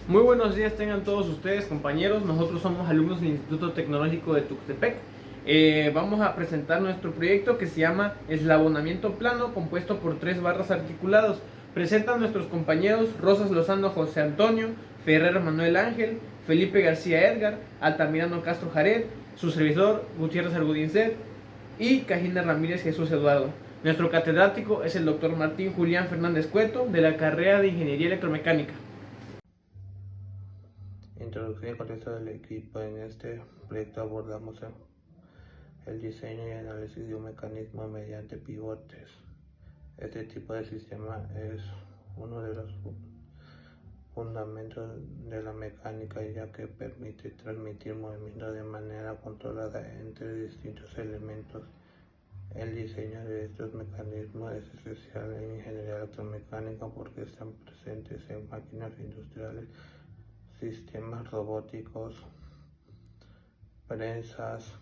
Muy buenos días tengan todos ustedes, compañeros. Nosotros somos alumnos del Instituto Tecnológico de Tuxtepec. Vamos a presentar nuestro proyecto que se llama Eslabonamiento Plano, compuesto por 3 barras articulados. Presentan nuestros compañeros Rosas Lozano José Antonio, Ferrer Manuel Ángel, Felipe García Edgar, Altamirano Castro Jared, su servidor Gutiérrez Argudincet y Cajina Ramírez Jesús Eduardo. Nuestro catedrático es el doctor Martín Julián Fernández Cueto, de la carrera de Ingeniería Electromecánica. Introducción y contexto del equipo. En este proyecto abordamos el diseño y análisis de un mecanismo mediante pivotes. Este tipo de sistema es uno de los fundamentos de la mecánica, ya que permite transmitir movimiento de manera controlada entre distintos elementos. El diseño de estos mecanismos es esencial en ingeniería electromecánica porque están presentes en máquinas industriales, sistemas robóticos, prensas,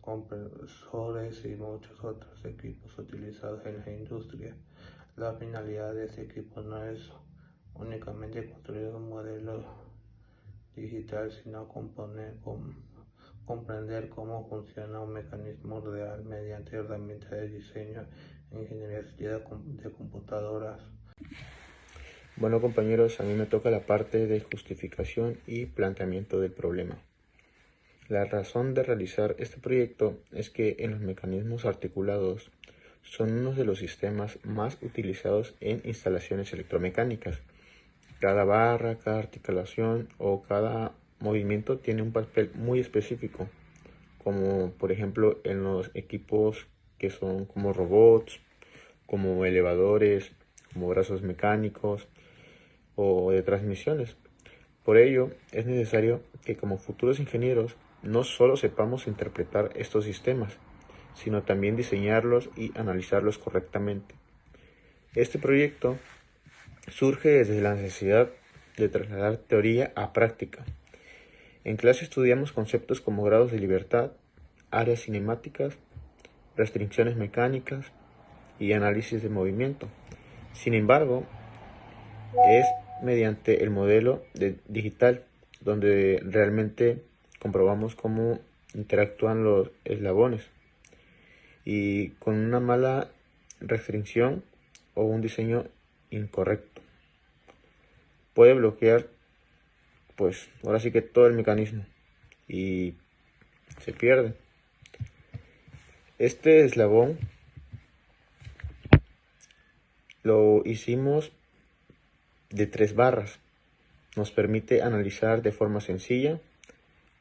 compresores y muchos otros equipos utilizados en la industria. La finalidad de este equipo no es únicamente construir un modelo digital, sino comprender cómo funciona un mecanismo real mediante herramientas de diseño en ingeniería de computadoras. Bueno, compañeros, a mí me toca la parte de justificación y planteamiento del problema. La razón de realizar este proyecto es que en los mecanismos articulados son uno de los sistemas más utilizados en instalaciones electromecánicas. Cada barra, cada articulación o cada movimiento tiene un papel muy específico, como por ejemplo en los equipos que son como robots, como elevadores, como brazos mecánicos o de transmisiones. Por ello, es necesario que como futuros ingenieros no solo sepamos interpretar estos sistemas, sino también diseñarlos y analizarlos correctamente. Este proyecto surge desde la necesidad de trasladar teoría a práctica. En clase estudiamos conceptos como grados de libertad, áreas cinemáticas, restricciones mecánicas y análisis de movimiento. Sin embargo, es mediante el modelo digital donde realmente comprobamos cómo interactúan los eslabones, y con una mala restricción o un diseño incorrecto puede bloquear pues ahora sí que todo el mecanismo y se pierde. Este eslabón lo hicimos de 3 barras. Nos permite analizar de forma sencilla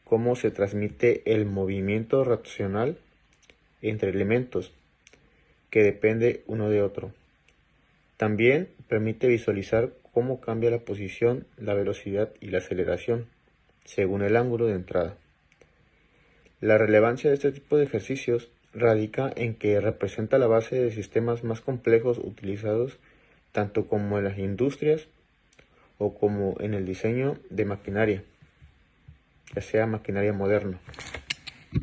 cómo se transmite el movimiento rotacional entre elementos que depende uno de otro. También permite visualizar cómo cambia la posición, la velocidad y la aceleración según el ángulo de entrada. La relevancia de este tipo de ejercicios radica en que representa la base de sistemas más complejos utilizados tanto como en las industrias o como en el diseño de maquinaria, ya sea maquinaria moderna.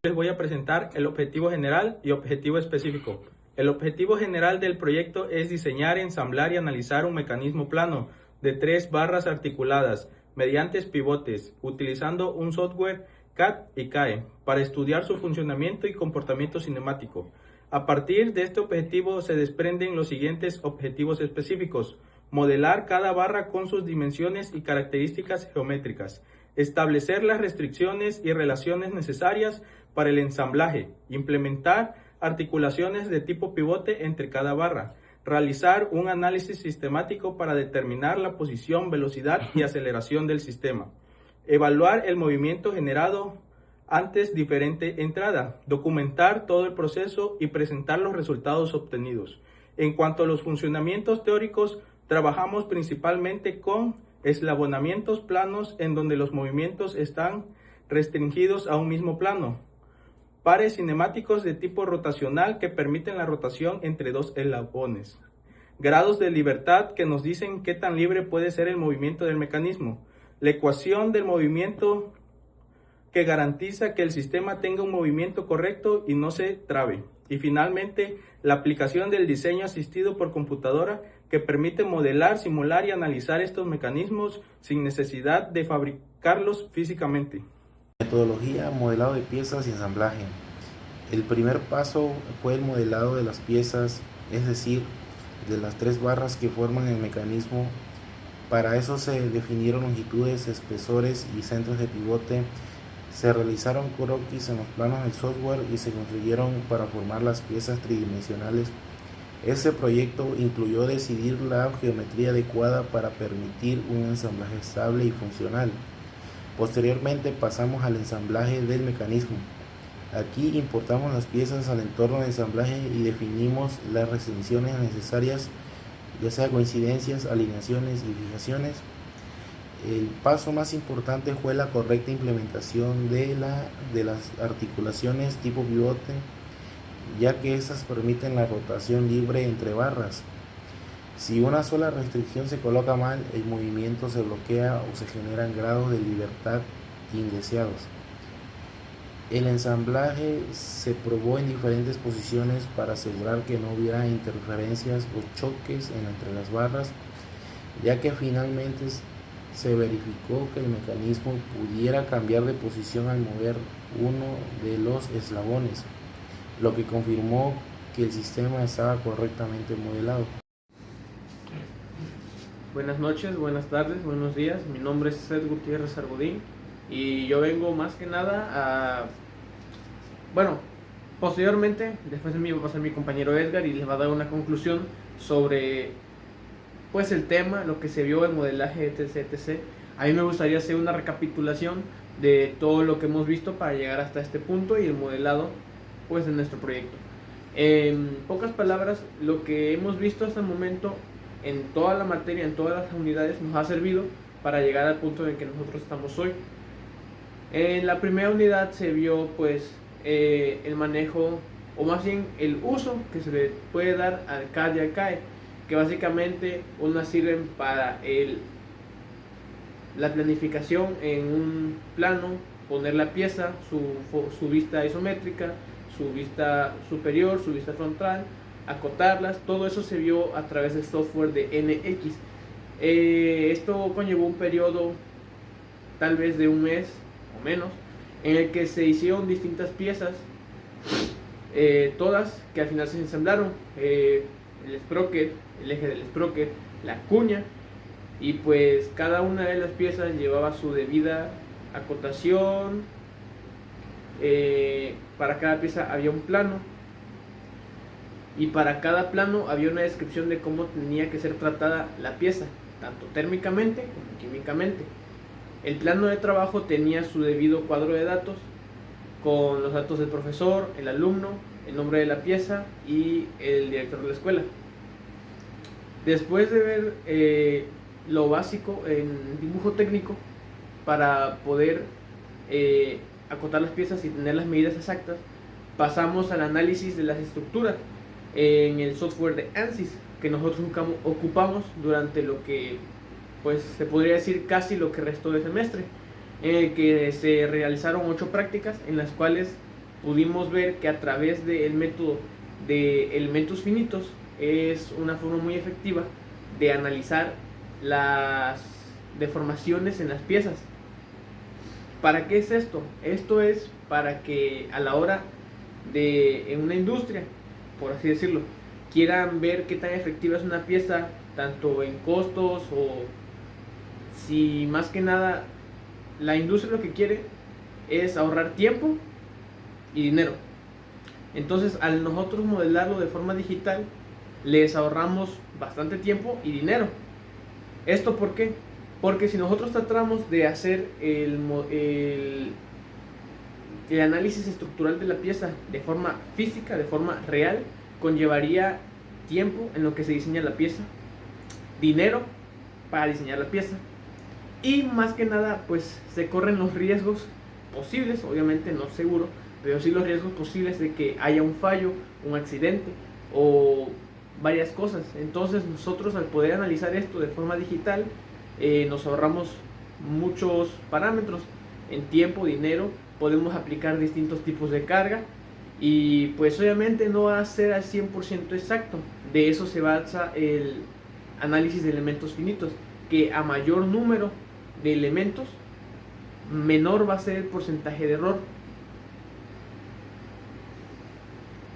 Les voy a presentar el objetivo general y objetivo específico. El objetivo general del proyecto es diseñar, ensamblar y analizar un mecanismo plano de 3 barras articuladas mediante pivotes, utilizando un software CAD y CAE para estudiar su funcionamiento y comportamiento cinemático. A partir de este objetivo se desprenden los siguientes objetivos específicos: modelar cada barra con sus dimensiones y características geométricas, establecer las restricciones y relaciones necesarias para el ensamblaje, implementar articulaciones de tipo pivote entre cada barra, realizar un análisis sistemático para determinar la posición, velocidad y aceleración del sistema, evaluar el movimiento generado antes diferente entrada, documentar todo el proceso y presentar los resultados obtenidos. En cuanto a los funcionamientos teóricos, trabajamos principalmente con eslabonamientos planos en donde los movimientos están restringidos a un mismo plano, pares cinemáticos de tipo rotacional que permiten la rotación entre 2 eslabones, grados de libertad que nos dicen qué tan libre puede ser el movimiento del mecanismo, la ecuación del movimiento que garantiza que el sistema tenga un movimiento correcto y no se trabe, y finalmente la aplicación del diseño asistido por computadora que permite modelar, simular y analizar estos mecanismos sin necesidad de fabricarlos físicamente. Metodología, modelado de piezas y ensamblaje. El primer paso fue el modelado de las piezas, es decir, de las 3 barras que forman el mecanismo. Para eso se definieron longitudes, espesores y centros de pivote. Se realizaron croquis en los planos del software y se construyeron para formar las piezas tridimensionales. Este proyecto incluyó decidir la geometría adecuada para permitir un ensamblaje estable y funcional. Posteriormente pasamos al ensamblaje del mecanismo. Aquí importamos las piezas al entorno de ensamblaje y definimos las restricciones necesarias, ya sea coincidencias, alineaciones y fijaciones. El paso más importante fue la correcta implementación de las articulaciones tipo pivote, ya que estas permiten la rotación libre entre barras. Si una sola restricción se coloca mal, el movimiento se bloquea o se generan grados de libertad indeseados. El ensamblaje se probó en diferentes posiciones para asegurar que no hubiera interferencias o choques entre las barras, ya que finalmente se verificó que el mecanismo pudiera cambiar de posición al mover uno de los eslabones, lo que confirmó que el sistema estaba correctamente modelado. Buenas noches, buenas tardes, buenos días. Mi nombre es Seth Gutiérrez Argudín y yo vengo más que nada a... Bueno, posteriormente, después de mí va a pasar mi compañero Edgar y les va a dar una conclusión sobre pues el tema, lo que se vio, el modelaje, etc. A mí me gustaría hacer una recapitulación de todo lo que hemos visto para llegar hasta este punto y el modelado pues de nuestro proyecto. En pocas palabras, lo que hemos visto hasta el momento en toda la materia, en todas las unidades, nos ha servido para llegar al punto en que nosotros estamos hoy. En la primera unidad se vio pues el manejo, o más bien el uso que se le puede dar al CAD y al CAE, que básicamente unas sirven para la planificación en un plano, poner la pieza, su vista isométrica, su vista superior, su vista frontal, acotarlas. Todo eso se vio a través del software de NX. Esto conllevó un periodo tal vez de un mes o menos, en el que se hicieron distintas piezas, todas que al final se ensamblaron, el sprocket, el eje del sprocket, la cuña, y pues cada una de las piezas llevaba su debida acotación. Para cada pieza había un plano y para cada plano había una descripción de cómo tenía que ser tratada la pieza, tanto térmicamente como químicamente. El plano de trabajo tenía su debido cuadro de datos con los datos del profesor, el alumno, el nombre de la pieza y el director de la escuela. Después de ver lo básico en dibujo técnico para poder acotar las piezas y tener las medidas exactas, pasamos al análisis de las estructuras en el software de ANSYS, que nosotros ocupamos durante lo que pues se podría decir casi lo que restó del semestre, en el que se realizaron 8 prácticas en las cuales pudimos ver que a través del método de elementos finitos es una forma muy efectiva de analizar las deformaciones en las piezas. ¿Para qué es esto? Esto es para que a la hora de, en una industria, por así decirlo, quieran ver qué tan efectiva es una pieza, tanto en costos o si más que nada la industria lo que quiere es ahorrar tiempo y dinero. Entonces, al nosotros modelarlo de forma digital, les ahorramos bastante tiempo y dinero. ¿Esto por qué? Porque si nosotros tratamos de hacer el análisis estructural de la pieza de forma física, de forma real, conllevaría tiempo en lo que se diseña la pieza, dinero para diseñar la pieza, y más que nada pues se corren los riesgos posibles, obviamente no seguro, pero sí los riesgos posibles de que haya un fallo, un accidente o varias cosas. Entonces nosotros al poder analizar esto de forma digital nos ahorramos muchos parámetros en tiempo, dinero, podemos aplicar distintos tipos de carga y pues obviamente no va a ser al 100% exacto. De eso se basa análisis de elementos finitos, que a mayor número de elementos, menor va a ser el porcentaje de error.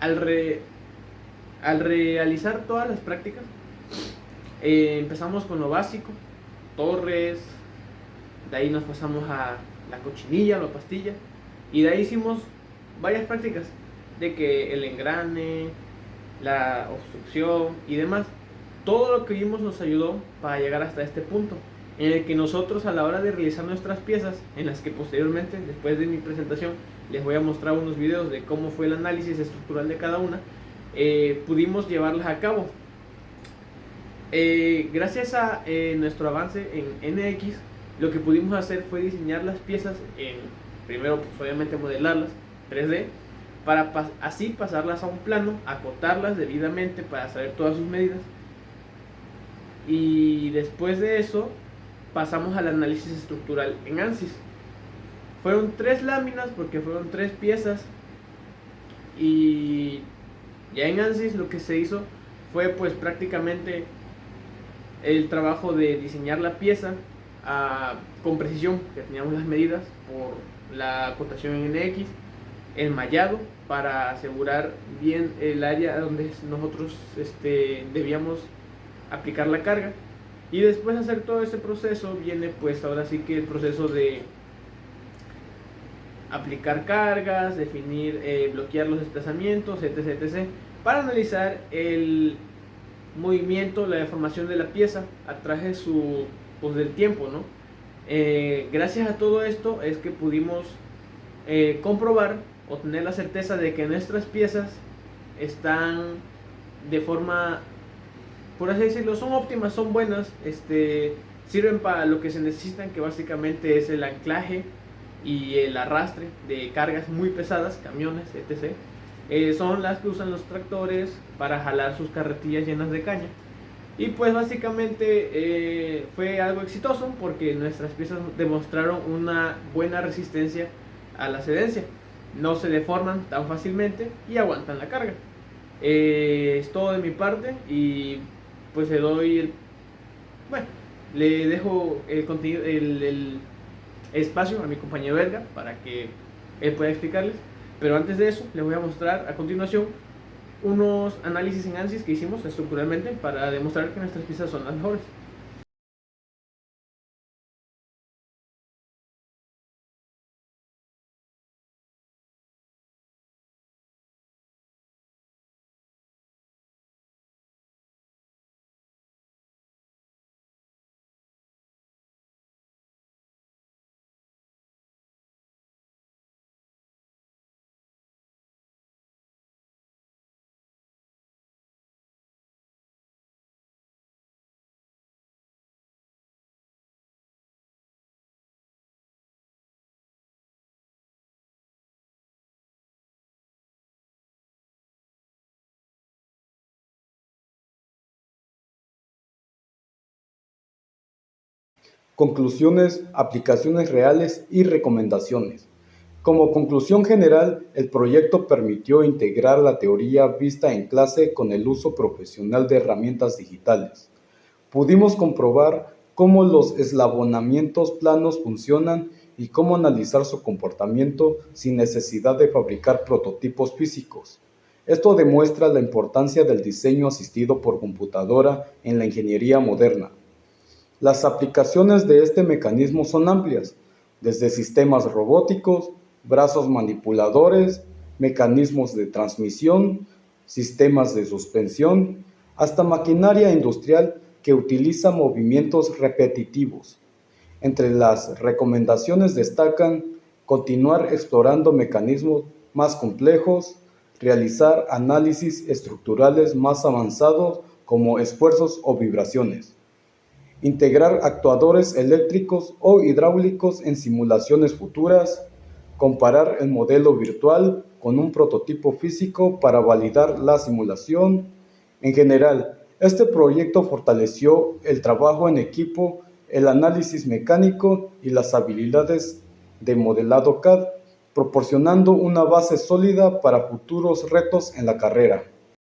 Al realizar todas las prácticas, empezamos con lo básico, torres, de ahí nos pasamos a la cochinilla, la pastilla, y de ahí hicimos varias prácticas, de que el engrane, la obstrucción y demás. Todo lo que vimos nos ayudó para llegar hasta este punto, en el que nosotros, a la hora de realizar nuestras piezas, en las que posteriormente, después de mi presentación, les voy a mostrar unos videos de cómo fue el análisis estructural de cada una, pudimos llevarlas a cabo. Gracias a nuestro avance en NX, lo que pudimos hacer fue diseñar las piezas, primero pues obviamente modelarlas 3D, para así pasarlas a un plano, acotarlas debidamente para saber todas sus medidas, y después de eso pasamos al análisis estructural en ANSYS. Fueron 3 láminas porque fueron 3 piezas, y ya en ANSYS lo que se hizo fue pues prácticamente el trabajo de diseñar la pieza con precisión, que teníamos las medidas por la acotación en NX, el mallado para asegurar bien el área donde nosotros debíamos aplicar la carga, y después de hacer todo ese proceso viene pues ahora sí que el proceso de aplicar cargas, definir, bloquear los desplazamientos, etc, para analizar el movimiento, la deformación de la pieza a través del tiempo, ¿no? Gracias a todo esto es que pudimos comprobar o tener la certeza de que nuestras piezas están de forma, por así decirlo, son óptimas, son buenas, sirven para lo que se necesitan, que básicamente es el anclaje y el arrastre de cargas muy pesadas, camiones, etc. Son las que usan los tractores para jalar sus carretillas llenas de caña. Y pues básicamente fue algo exitoso porque nuestras piezas demostraron una buena resistencia a la cedencia. No se deforman tan fácilmente y aguantan la carga. Es todo de mi parte, y pues le dejo el contenido, el espacio a mi compañero Edgar para que él pueda explicarles. Pero antes de eso, les voy a mostrar a continuación unos análisis en ANSYS que hicimos estructuralmente para demostrar que nuestras piezas son las mejores. Conclusiones, aplicaciones reales y recomendaciones. Como conclusión general, el proyecto permitió integrar la teoría vista en clase con el uso profesional de herramientas digitales. Pudimos comprobar cómo los eslabonamientos planos funcionan y cómo analizar su comportamiento sin necesidad de fabricar prototipos físicos. Esto demuestra la importancia del diseño asistido por computadora en la ingeniería moderna. Las aplicaciones de este mecanismo son amplias, desde sistemas robóticos, brazos manipuladores, mecanismos de transmisión, sistemas de suspensión, hasta maquinaria industrial que utiliza movimientos repetitivos. Entre las recomendaciones destacan continuar explorando mecanismos más complejos, realizar análisis estructurales más avanzados como esfuerzos o vibraciones, integrar actuadores eléctricos o hidráulicos en simulaciones futuras, comparar el modelo virtual con un prototipo físico para validar la simulación. En general, este proyecto fortaleció el trabajo en equipo, el análisis mecánico y las habilidades de modelado CAD, proporcionando una base sólida para futuros retos en la carrera.